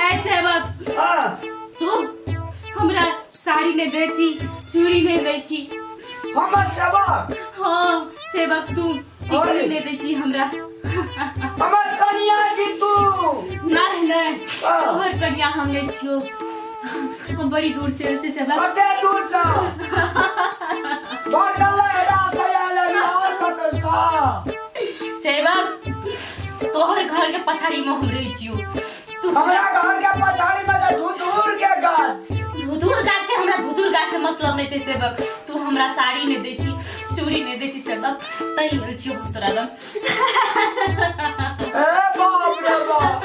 ऐसे वक्त तू हमरा साड़ी ने बेची, चूड़ी ने बेची, हमर सेवक हाँ सेवक तू टिकली ने बेची हमरा। हमर कन्या जी तू नहीं तोहर कन्या हम नहीं छियो, हम बड़ी दूर से सेवक। कते दूर जा बोतल रात आले और कते का सेवक तोहर घर के पछाड़ी में हम रही छियो। तू हमरा घर के पछाड़ी में धुधुर के गाछ, धुधुर गाछ से हमरा धुधुर गाछ से मतलब नहीं थे सेवक। तू हमरा साड़ी ने दे छी, चूड़ी ने दे छी सेवक, तई हल छियो तोरा दम। ए बाप रे बाप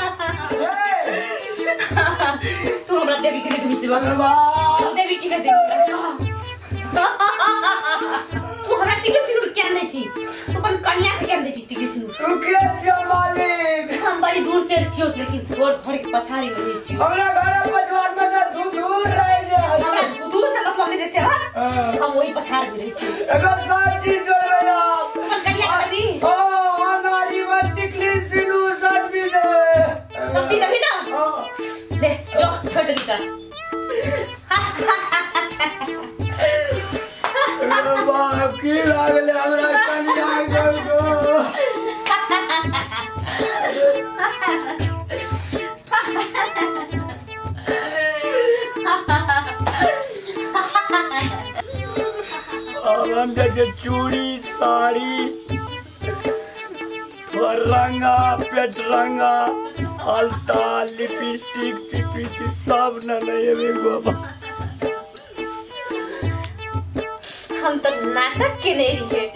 तू हमरा देवी के दे सेवक, बाप देवी के दे। तू हमरा टिके सिनुर क्या नहीं छी, तू अपन कन्या के क्या नहीं छी टिके सिनुर। तू के छियो मालिक? हम बड़ी दूर से छियो लेकिन तोर घर के पछाड़ी में रही छी। हमरा घर पछवाड़ में धुधुर रह जे हमरा धुधुर से मतलब नहीं थे सेवक, हम वही पछाड़ में रही छी। एगो साथी जोड़बे आप अपन कन्या के देवी ओ अनारी में टिकली सिनु सब भी दे सब चीज अभी ना ले जो छोड़ दी कर। बाप की लागले हमरा कन्या गो अब हम देखे चूड़ी साड़ी और रंगा पेट रंगा अलता लिपस्टिक सब न ले बाबा। हम तो नाटक के नहीं रहे,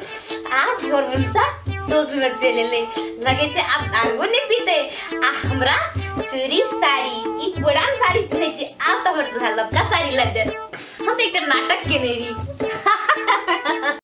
आप हमेशा सोच में चले ले लगे से आप दारू नहीं पीते। आ हमरा चूड़ी साड़ी ई पुरान साड़ी पहने छी, आप तो हमर लबका साड़ी लग दे। हम तो एक नाटक के नहीं रही।